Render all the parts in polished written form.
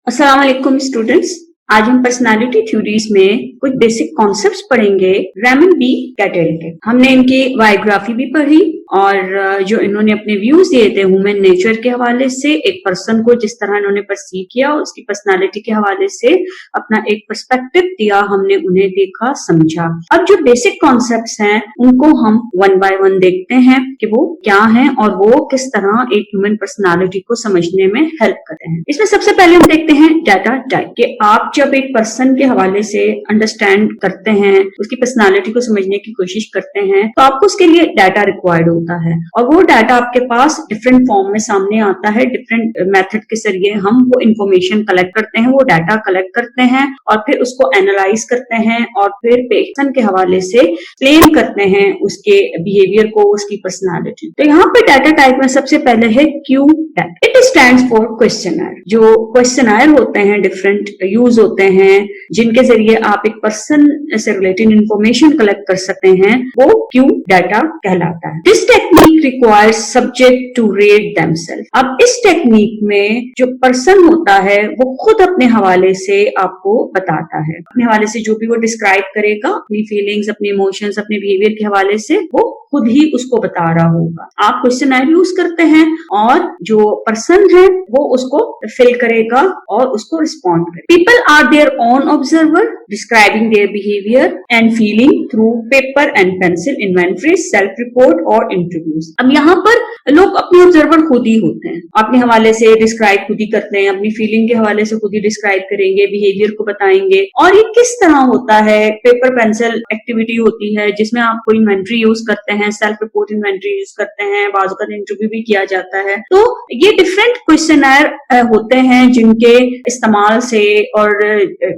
अस्सलाम वालेकुम स्टूडेंट्स। आज हम पर्सनालिटी थ्योरीज में कुछ बेसिक कॉन्सेप्ट्स पढ़ेंगे रेमन बी कैटेल के। हमने इनकी बायोग्राफी भी पढ़ी और जो इन्होंने अपने व्यूज दिए थे ह्यूमन नेचर के हवाले से, एक पर्सन को जिस तरह इन्होंने परसीव किया, उसकी पर्सनालिटी के हवाले से अपना एक पर्सपेक्टिव दिया, हमने उन्हें देखा समझा। अब जो बेसिक कॉन्सेप्ट्स हैं उनको हम वन बाय वन देखते हैं कि वो क्या हैं और वो किस तरह एक ह्यूमन पर्सनालिटी को समझने में हेल्प करते हैं। इसमें सबसे पहले हम देखते हैं डाटा टाइप कि आप जब एक पर्सन के हवाले से अंडरस्टैंड करते हैं, उसकी पर्सनालिटी को समझने की कोशिश करते हैं, तो आपको उसके लिए डाटा रिक्वायर्ड होता है और वो डाटा आपके पास डिफरेंट फॉर्म में सामने आता है। डिफरेंट मेथड के जरिए हम वो इंफॉर्मेशन कलेक्ट करते हैं, वो डाटा कलेक्ट करते हैं और फिर उसको एनालाइज करते हैं और फिर पर्सन के हवाले से क्लेम करते हैं उसके बिहेवियर को, उसकी पर्सनालिटी। तो यहाँ पे डाटा टाइप में सबसे पहले है Q tag. It stands for questionnaire. जो क्वेश्चनर होते हैं डिफरेंट यूज होते हैं जिनके जरिए आप एक पर्सन से रिलेटेड इंफॉर्मेशन कलेक्ट कर सकते हैं, वो क्यू डाटा कहलाता है। This technique requires subject to rate themselves. अब इस टेक्निक में जो पर्सन होता है वो खुद अपने हवाले से आपको बताता है, अपने हवाले से जो भी वो डिस्क्राइब करेगा, अपनी फीलिंग्स, अपने इमोशंस, अपने बिहेवियर के हवाले से वो खुद ही उसको बता रहा होगा। आप क्वेश्चनर यूज करते हैं और जो पर्सन है वो उसको फिल करेगा और उसको रिस्पॉन्ड करेगा। People are their own observer describing their behaviour and feeling through paper and pencil, inventory, self report और इंटरव्यूज। अब यहाँ पर लोग अपने ऑब्जर्वर खुद ही होते हैं, अपने हवाले से डिस्क्राइब खुद ही करते हैं, अपनी फीलिंग के हवाले से खुद ही डिस्क्राइब करेंगे, बिहेवियर को बताएंगे। और ये किस तरह होता है? पेपर पेंसिल एक्टिविटी होती है जिसमें आप कोई इन्वेंटरी यूज करते हैं, सेल्फ रिपोर्ट इन्वेंटरी यूज करते हैं, बाजू का इंटरव्यू भी किया जाता है। तो ये डिफरेंट क्वेश्चनर होते हैं जिनके इस्तेमाल से और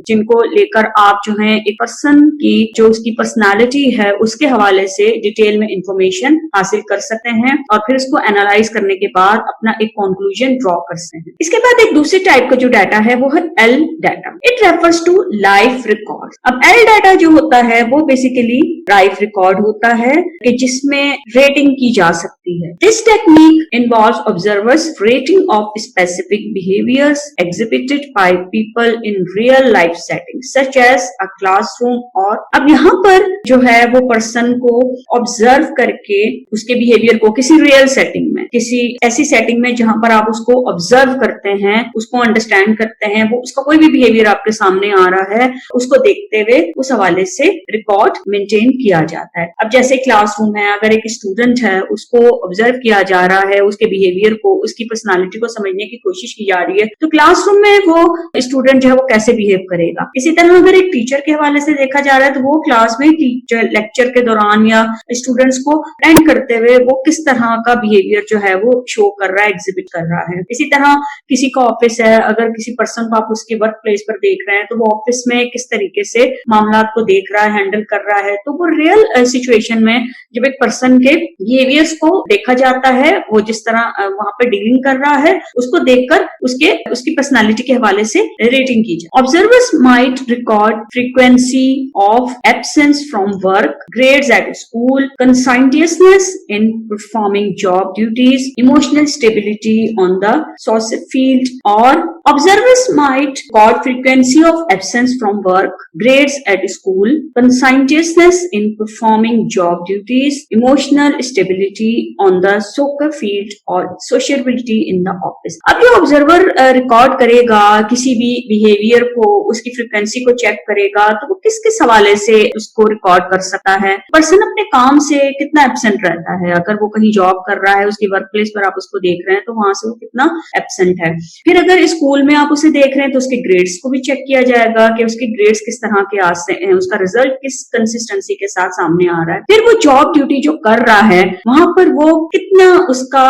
जिनको लेकर आप जो है एक पर्सन की जो उसकी पर्सनालिटी है उसके हवाले से डिटेल में इंफॉर्मेशन हासिल कर सकते हैं और फिर उसको एनालाइज करने के बाद अपना एक कंक्लूजन ड्रॉ कर सकते हैं। इसके बाद एक दूसरे टाइप का जो डाटा है वो है L data. It refers to life record. अब एल डाटा जो होता है वो बेसिकली लाइफ रिकॉर्ड होता है कि जिसमें रेटिंग की जा सकती है। This technique involves observers rating of specific behaviours exhibited by people in real life setting such as a classroom. और अब यहाँ पर जो है वो पर्सन को ऑब्जर्व करके उसके बिहेवियर को किसी रियल सेटिंग में, किसी ऐसी सेटिंग में जहां पर आप उसको ऑब्जर्व करते हैं, उसको अंडरस्टैंड करते हैं, वो उसका कोई भी बिहेवियर आपके सामने आ रहा है, उसको देखते हुए उस हवाले से रिकॉर्ड मेंटेन किया जाता है। अब जैसे क्लासरूम है, अगर एक स्टूडेंट है उसको ऑब्जर्व किया जा रहा है, उसके बिहेवियर को, उसकी पर्सनालिटी को समझने की कोशिश की जा रही है, तो क्लासरूम में वो स्टूडेंट जो है वो कैसे बिहेव करेगा। इसी तरह अगर एक टीचर के हवाले से देखा जा रहा है तो वो क्लास में टीचर लेक्चर के दौरान या स्टूडेंट्स को अटेंड करते हुए वो किस तरह का बिहेवियर जो है वो शो कर रहा है, एग्जिबिट कर रहा है। इसी तरह किसी का ऑफिस है, अगर किसी पर्सन को आप उसके वर्क प्लेस पर देख रहे हैं तो वो ऑफिस में किस तरीके से मामला को देख रहा है, हैंडल कर रहा है। तो वो रियल सिचुएशन में जब एक पर्सन के बिहेवियर्स को देखा जाता है, वो जिस तरह वहां पर डीलिंग कर रहा है, उसको देखकर उसकी पर्सनालिटी के हवाले से रेटिंग की जाए। Observers might record frequency of absence from work, grades at school, conscientiousness in performing job duties, emotional stability on the social field. और observers might record frequency of absence from work, grades at school, conscientiousness in performing job duties, emotional stability on the social field और sociality in the office. अब जो observer record करेगा किसी भी behaviour को, उसकी frequency को चेक करेगा, तो वो किस किस हवाले से उसको रिकॉर्ड कर सकता है। पर्सन अपने काम से कितना एब्सेंट रहता है, अगर वो कहीं जॉब कर रहा है, उसकी वर्क प्लेस पर आप उसको देख रहे हैं तो वहां से वो कितना एब्सेंट है। फिर अगर स्कूल में आप उसे देख रहे हैं तो उसके ग्रेड्स को भी चेक किया जाएगा कि उसके ग्रेड्स किस तरह के आते हैं, उसका रिजल्ट किस कंसिस्टेंसी के साथ सामने आ रहा है। फिर वो जॉब ड्यूटी जो कर रहा है वहां पर वो कितना उसका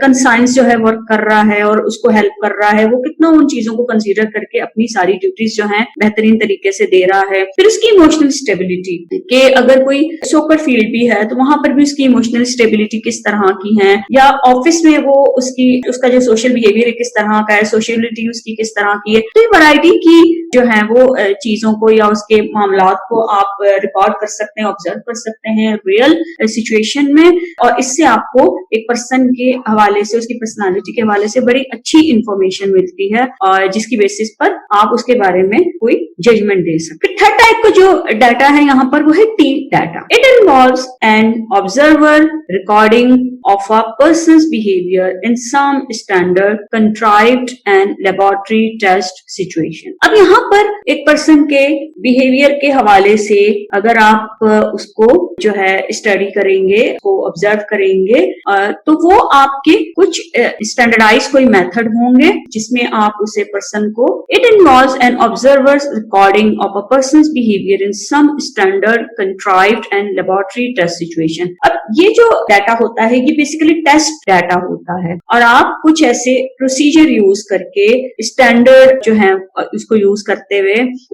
कंसाइंस जो है वर्क कर रहा है और उसको हेल्प कर रहा है, वो कितना उन चीजों को कंसीडर करके अपनी सारी ड्यूटीज जो है बेहतरीन तरीके से दे रहा है। फिर उसकी इमोशनल स्टेबिलिटी के अगर कोई सोकर फील्ड भी है तो वहां पर भी उसकी इमोशनल स्टेबिलिटी किस तरह की है, या ऑफिस में वो उसका जो सोशल बिहेवियर है किस तरह का है, सोशलिटी उसकी किस तरह की है। तो ये वैरायटी की जो है वो चीजों को या उसके मामलात को आप रिकॉर्ड कर सकते हैं, ऑब्जर्व कर सकते हैं रियल सिचुएशन में, और इससे आपको एक पर्सन के हवाले से, उसकी पर्सनालिटी के हवाले से बड़ी अच्छी इंफॉर्मेशन मिलती है और जिसकी बेसिस पर आप उसके बारे में कोई जजमेंट दे सकते। थर्ड टाइप का जो डाटा है यहाँ पर वो है T data. It involves an observer recording of a person's behavior in some standard, contrived and laboratory test situation। अब यहाँ पर एक पर्सन के बिहेवियर के हवाले से अगर आप उसको जो है स्टडी करेंगे, उसको ऑब्जर्व करेंगे, तो वो आपके कुछ स्टैंडर्डाइज कोई मेथड होंगे जिसमें आप उसे पर्सन को it involves an observer's recording of a person's behaviour in some standard, contrived and laboratory test situation. अब ये जो डाटा होता है बेसिकली टेस्ट डाटा होता है और आप कुछ ऐसे प्रोसीजर यूज करके स्टैंडर्ड जो है उसको यूज करते हुए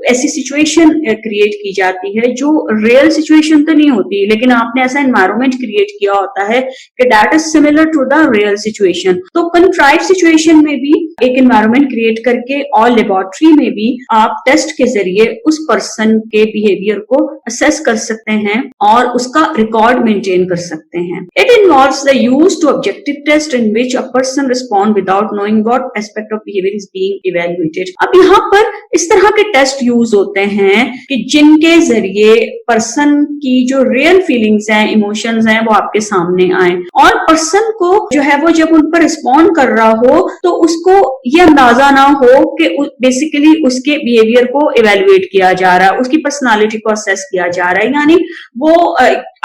ऐसी सिचुएशन क्रिएट की जाती है जो रियल सिचुएशन तो नहीं होती, लेकिन आपने ऐसा एनवायरनमेंट क्रिएट किया होता है कि that is similar to the real situation. तो कंट्राइव सिचुएशन में भी एक एनवायरनमेंट क्रिएट करके और लेबोरेटरी में भी आप टेस्ट के जरिए उस पर्सन के बिहेवियर को असेस कर सकते हैं और उसका रिकॉर्ड मेंटेन कर सकते हैं। It involves the use to objective test in which a person respond without knowing what aspect of behavior is being evaluated। अब यहाँ पर इस तरह के टेस्ट यूज होते हैं कि जिनके जरिए पर्सन की जो रियल फीलिंग्स हैं, इमोशंस हैं, वो आपके सामने आए और पर्सन को जो है वो जब उन पर रिस्पॉन्ड कर रहा हो तो उसको ये अंदाजा ना हो कि बेसिकली उसके बिहेवियर को इवेल्युएट किया जा रहा है, उसकी पर्सनालिटी को असेस किया जा रहा है, यानी वो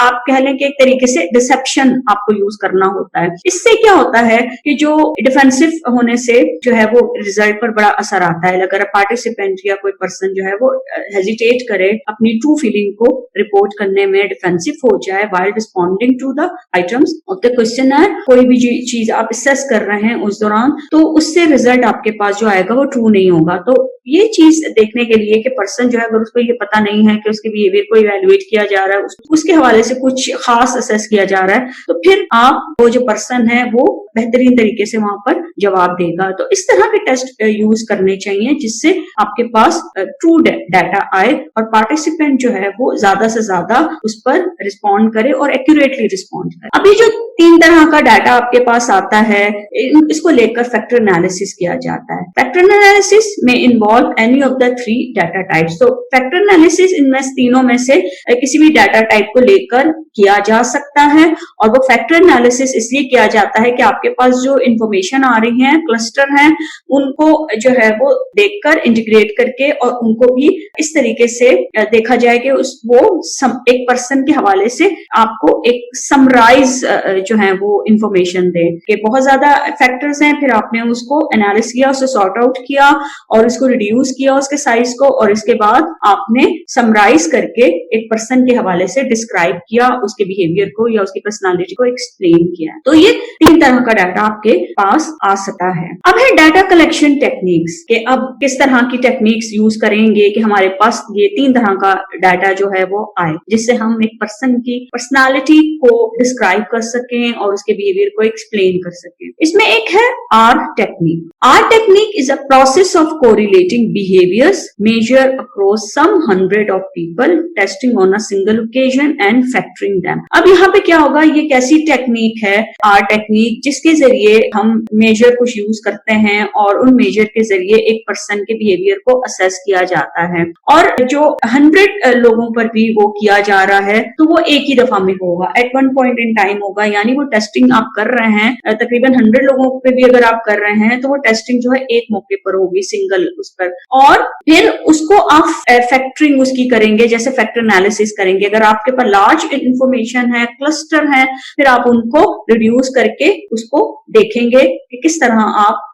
आप कह लें कि एक तरीके से डिसेप्शन आपको यूज करना होता है। इससे क्या होता है कि जो डिफेंसिव होने से जो है वो रिजल्ट पर बड़ा असर आता है। अगर पार्टिसिपेंट या कोई पर्सन जो है वो हेजिटेट करे अपनी ट्रू फीलिंग को रिपोर्ट करने में, डिफेंसिव हो जाए while responding to the items of the questionnaire, कोई भी चीज आप असेस कर रहे हैं उस दौरान, तो उससे रिजल्ट आपके पास जो आएगा वो ट्रू नहीं होगा। तो ये चीज देखने के लिए कि पर्सन जो है अगर उसको ये पता नहीं है कि उसके बिहेवियर को इवेल्युएट किया जा रहा है, उसके हवाले से कुछ खास असेस किया जा रहा है, तो फिर आप वो जो पर्सन है वो बेहतरीन तरीके से वहां पर जवाब देगा। तो इस तरह के टेस्ट यूज करने चाहिए जिससे आपके पास ट्रू डाटा आए और पार्टिसिपेंट जो है वो ज्यादा से ज्यादा उस पर रिस्पॉन्ड करे और एक्यूरेटली रिस्पॉन्ड करे। अभी जो 3 तरह का डाटा आपके पास आता है इसको लेकर फैक्टर एनालिसिस किया जाता है। फैक्टर एनालिसिस में involve any of the 3 data types. तो फैक्टर एनालिसिस इनमें तीनों में से किसी भी डाटा टाइप को लेकर किया जा सकता है और वो फैक्टर एनालिसिस इसलिए किया जाता है कि आपके पास जो इंफॉर्मेशन आ रही है, क्लस्टर हैं, उनको जो है वो देखकर इंटीग्रेट करके और उनको भी इस तरीके से देखा जाए कि एक पर्सन के हवाले से आपको एक समराइज जो है वो इंफॉर्मेशन दे कि बहुत ज्यादा फैक्टर्स हैं, फिर आपने उसको एनालिसिस किया, उसे सॉर्ट आउट किया और उसको रिड्यूस किया उसके साइज को, और इसके बाद आपने समराइज करके एक पर्सन के हवाले से डिस्क्राइब किया, उसके बिहेवियर को या उसकी पर्सनालिटी को एक्सप्लेन किया। तो ये 3 तरह का डाटा आपके पास आ सकता है। अब है डाटा कलेक्शन टेक्निक्स कि अब किस तरह की टेक्निक्स यूज करेंगे कि हमारे पास ये 3 तरह का डाटा जो है वो आए, जिससे हम एक पर्सन की पर्सनालिटी को डिस्क्राइब कर सकें और उसके बिहेवियर को एक्सप्लेन कर सकें। इसमें एक है R technique. R technique is a process of correlating behaviours measure across some 100 of people, testing on a single occasion and factoring them. अब यहाँ पे क्या होगा, ये कैसी टेक्निक है आर टेक्निक, जिसके जरिए हम मेजर कुछ यूज करते हैं और उन मेजर के जरिए एक पर्सन के बिहेवियर को असेस किया जाता है, और जो 100 लोगों पर भी वो किया जा रहा है तो वो एक ही दफा में होगा, at one point in time होगा। यानी वो टेस्टिंग आप कर रहे हैं तकरीबन 100 लोगों पे भी अगर आप कर रहे हैं तो वो टेस्टिंग जो है एक मौके पर होगी, सिंगल उस पर, और फिर उसको आप फैक्टरिंग उसकी करेंगे, जैसे फैक्टर एनालिसिस करेंगे। अगर आपके पास लार्ज इंफॉर्मेशन है, क्लस्टर है, फिर आप उनको रिड्यूस करके उसको देखेंगे कि किस तरह आप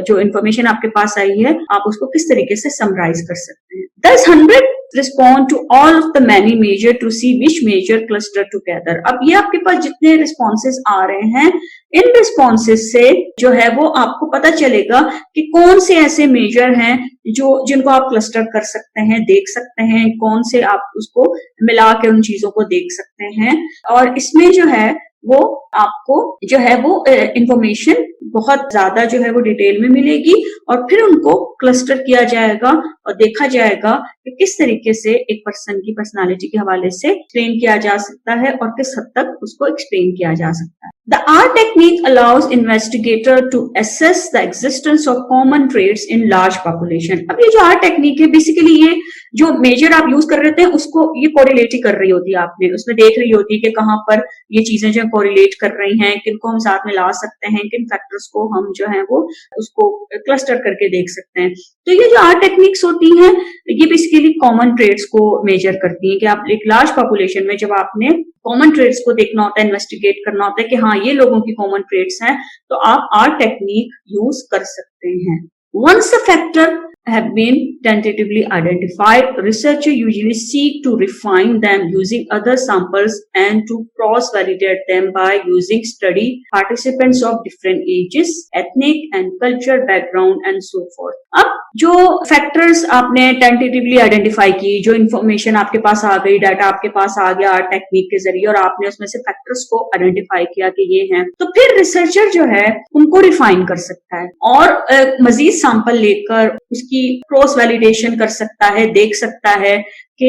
जो इंफॉर्मेशन आपके पास आई है आप उसको किस तरीके से समराइज कर सकते हैं। Thus 100 respond to all of the many measure to see which measure cluster together। अब ये आपके पास जितने रिस्पॉन्सेज आ रहे हैं, इन रिस्पॉन्सेज से जो है वो आपको पता चलेगा कि कौन से ऐसे मेजर हैं जिनको आप क्लस्टर कर सकते हैं, देख सकते हैं, कौन से आप उसको मिला के उन चीजों को देख सकते हैं। और इसमें जो है वो आपको जो है वो इंफॉर्मेशन बहुत ज्यादा जो है वो डिटेल में मिलेगी और फिर उनको क्लस्टर किया जाएगा और देखा जाएगा कि किस तरीके से एक पर्सन की पर्सनालिटी के हवाले से एक्सप्लेन किया जा सकता है और किस हद तक उसको एक्सप्लेन किया जा सकता है। The R technique allows investigator to assess the existence of common traits in large population. अब ये जो R technique है बेसिकली ये जो मेजर आप यूज कर रहे थे उसको ये कोरिलेट ही कर रही होती है, आपने उसमें देख रही होती है कि कहाँ पर ये चीजें जो कोरिलेट कर रही हैं, किनको हम साथ में ला सकते हैं, किन फैक्टर्स को हम जो है वो उसको क्लस्टर करके देख सकते हैं। तो ये जो R टेक्निक्स होती हैं ये बेसिकली कॉमन ट्रेट्स को मेजर करती हैं कि आप एक लार्ज पॉपुलेशन में जब आपने कॉमन ट्रेड्स को देखना होता है, इन्वेस्टिगेट करना होता है कि हाँ ये लोगों की कॉमन ट्रेड्स हैं, तो आप R टेक्निक यूज कर सकते हैं। Once a factor have been tentatively identified, researchers usually seek to refine them using other samples and to cross-validate them by using study participants of different ages, ethnic and cultural background and so forth. अब जो factors आपने tentatively identify की, जो information आपके पास आ गई, data आपके पास आ गया art technique के जरिए और आपने उसमें से फैक्टर्स को आइडेंटिफाई किया कि ये हैं, तो फिर रिसर्चर जो है उनको रिफाइन कर सकता है और मजीद सैंपल लेकर उसकी क्रॉस वैलिडेशन कर सकता है, देख सकता है कि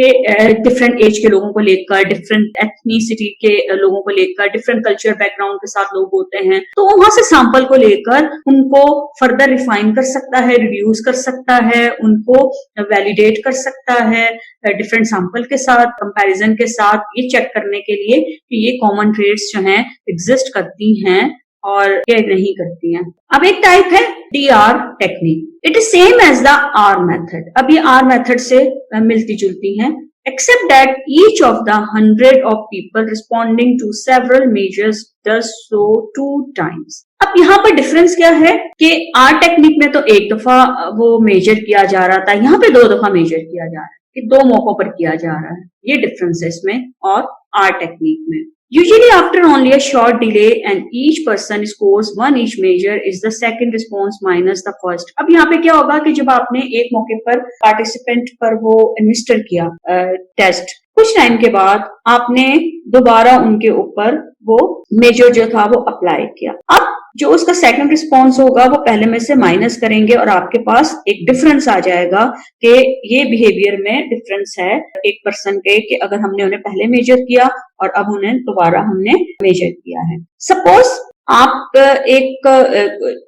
डिफरेंट एज के लोगों को लेकर, डिफरेंट एथनिसिटी के लोगों को लेकर, डिफरेंट कल्चर बैकग्राउंड के साथ लोग होते हैं, तो वहां से सैंपल को लेकर उनको फर्दर रिफाइन कर सकता है, रिड्यूस कर सकता है, उनको वैलिडेट कर सकता है डिफरेंट सैंपल के साथ, कंपैरिजन के साथ, ये चेक करने के लिए कि ये कॉमन ट्रेड्स जो हैं एग्जिस्ट करती हैं और ये नहीं करती हैं। अब एक टाइप है DR technique. It is same as the R method. अब ये R मेथड से मिलती जुलती हैं, except that each of the 100 of people responding to several measures does so 2 times. अब यहाँ पर डिफरेंस क्या है कि R टेक्निक में तो एक दफा वो मेजर किया जा रहा था, यहाँ पे 2 दफा मेजर किया जा रहा है कि 2 मौकों पर किया जा रहा है। ये डिफरेंस है इसमें और R टेक्निक में। Usually after only a short delay and each person scores 1 each measure is the second response minus the first. अब यहाँ पे क्या होगा कि जब आपने एक मौके पर पार्टिसिपेंट पर वो एडमिनिस्टर किया टेस्ट, कुछ टाइम के बाद आपने दोबारा उनके ऊपर वो मेजर जो था वो अप्लाई किया। अब जो उसका सेकंड रिस्पॉन्स होगा वो पहले में से माइनस करेंगे और आपके पास एक डिफरेंस आ जाएगा कि ये बिहेवियर में डिफरेंस है एक पर्सन के, कि अगर हमने उन्हें पहले मेजर किया और अब उन्हें दोबारा हमने मेजर किया है। सपोज आप एक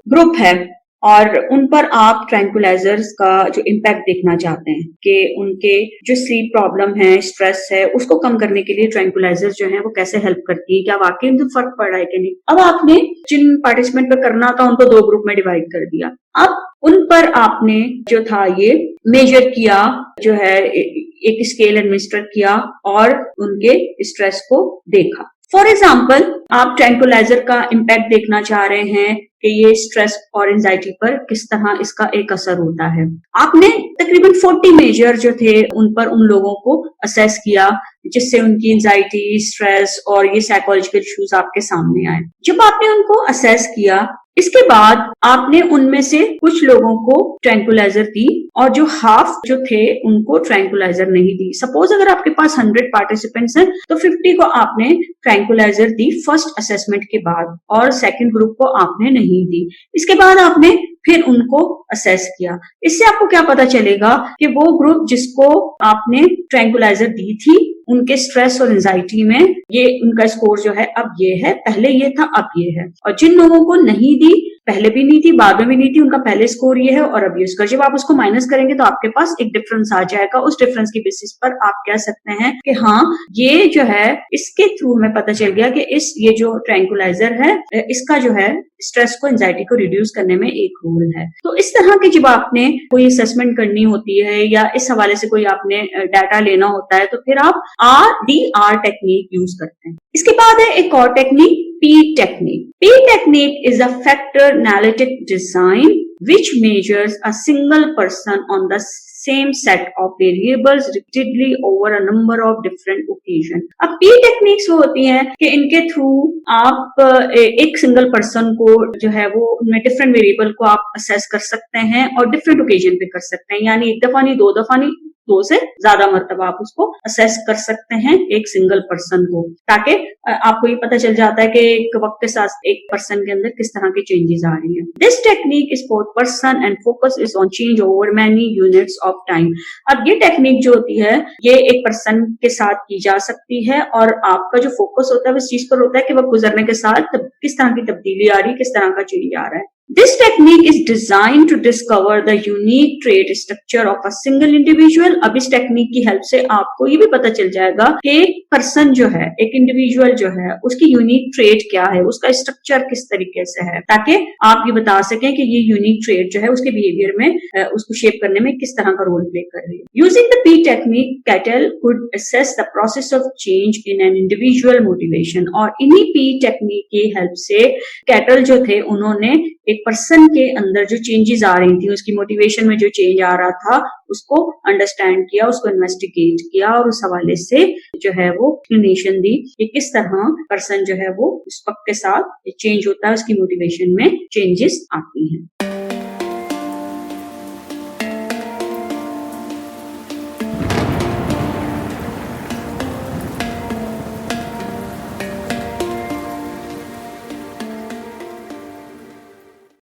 ग्रुप है और उन पर आप ट्रैंकुलाइजर्स का जो इम्पैक्ट देखना चाहते हैं कि उनके जो स्लीप प्रॉब्लम है, स्ट्रेस है, उसको कम करने के लिए ट्रैंकुलाइजर्स जो है वो कैसे हेल्प करती है, क्या वाकई उनको फर्क पड़ रहा है कि नहीं। अब आपने जिन पार्टिसिपेंट पर करना था उनको 2 ग्रुप में डिवाइड कर दिया। अब उन पर आपने जो था ये मेजर किया, जो है एक स्केल एडमिनिस्टर किया और उनके स्ट्रेस को देखा। फॉर एग्जाम्पल आप ट्रैंकुलाइजर का इम्पैक्ट देखना चाह रहे हैं कि ये स्ट्रेस और एंजाइटी पर किस तरह इसका एक असर होता है। आपने तकरीबन 40 मेजर जो थे उन पर उन लोगों को असेस किया जिससे उनकी एंजाइटी, स्ट्रेस और ये साइकोलॉजिकल इश्यूज आपके सामने आए। जब आपने उनको असेस किया, इसके बाद आपने उनमें से कुछ लोगों को ट्रैंकुलाइजर दी और जो हाफ जो थे उनको ट्रैंकुलाइजर नहीं दी। सपोज अगर आपके पास 100 पार्टिसिपेंट्स हैं तो 50 को आपने ट्रैंकुलाइजर दी फर्स्ट असेसमेंट के बाद और सेकंड ग्रुप को आपने नहीं दी। इसके बाद आपने फिर उनको असेस किया। इससे आपको क्या पता चलेगा कि वो ग्रुप जिसको आपने ट्रैंकुलाइजर दी थी उनके स्ट्रेस और एंजाइटी में ये उनका स्कोर जो है अब ये है, पहले ये था अब ये है, और जिन लोगों को नहीं दी, पहले भी नहीं थी बाद में भी नहीं थी, उनका पहले स्कोर ये है और अब ये स्कोर। जब आप उसको माइनस करेंगे तो आपके पास एक डिफरेंस आ जाएगा। उस डिफरेंस की बेसिस पर आप कह सकते हैं कि हाँ ये जो है इसके थ्रू हमें पता चल गया कि ये जो ट्रैंकुलाइजर है इसका जो है स्ट्रेस को, एंजाइटी को रिड्यूस करने में एक रोल है। तो इस तरह की जब आपने कोई असेसमेंट करनी होती है या इस हवाले से कोई आपने डाटा लेना होता है तो फिर आप RDR टेक्निक यूज करते हैं। इसके बाद है एक और technique, P technique. P technique is a factor analytic design which measures a single person on the same set of variables repeatedly over a number of different occasions. अब P techniques वो होती हैं कि इनके थ्रू आप एक single person को जो है वो उनमें डिफरेंट वेरिएबल को आप असेस कर सकते हैं और डिफरेंट ओकेजन पे कर सकते हैं। यानी एक दफा नहीं, 2 दफा नहीं, 2 से ज्यादा मरतबा आप उसको असेस कर सकते हैं एक सिंगल पर्सन को, ताकि आपको ये पता चल जाता है कि एक वक्त के साथ एक पर्सन के अंदर किस तरह की चेंजेस आ रही है। This technique is for person and focus is on change over many units of time. अब ये टेक्निक जो होती है ये एक पर्सन के साथ की जा सकती है और आपका जो फोकस होता है उस चीज पर होता है कि वह गुजरने के साथ किस तरह की तब्दीली आ रही है, किस तरह का चेंज आ रहा है। This technique is designed to discover the unique trait structure of a single individual। अब इस टेक्निक की हेल्प से आपको ये भी पता चल जाएगा कि एक पर्सन जो है, एक इंडिविजुअल जो है, उसकी यूनिक ट्रेट क्या है, उसका स्ट्रक्चर किस तरीके से है, ताकि आप ये बता सकें कि ये यूनिक ट्रेट जो है उसके बिहेवियर में उसको शेप करने में किस तरह का रोल प्ले कर रही है। Using the P technique, cattle could assess the process of change in an individual motivation। और इन्हीं P टेक्निक की हेल्प से कैटल जो थे उन्होंने एक पर्सन के अंदर जो चेंजेस आ रही थी, उसकी मोटिवेशन में जो चेंज आ रहा था उसको अंडरस्टैंड किया, उसको इन्वेस्टिगेट किया और उस हवाले से जो है वो एक्सप्लेनेशन दी कि किस तरह पर्सन जो है वो उस वक्त के साथ चेंज होता है, उसकी मोटिवेशन में चेंजेस आती हैं।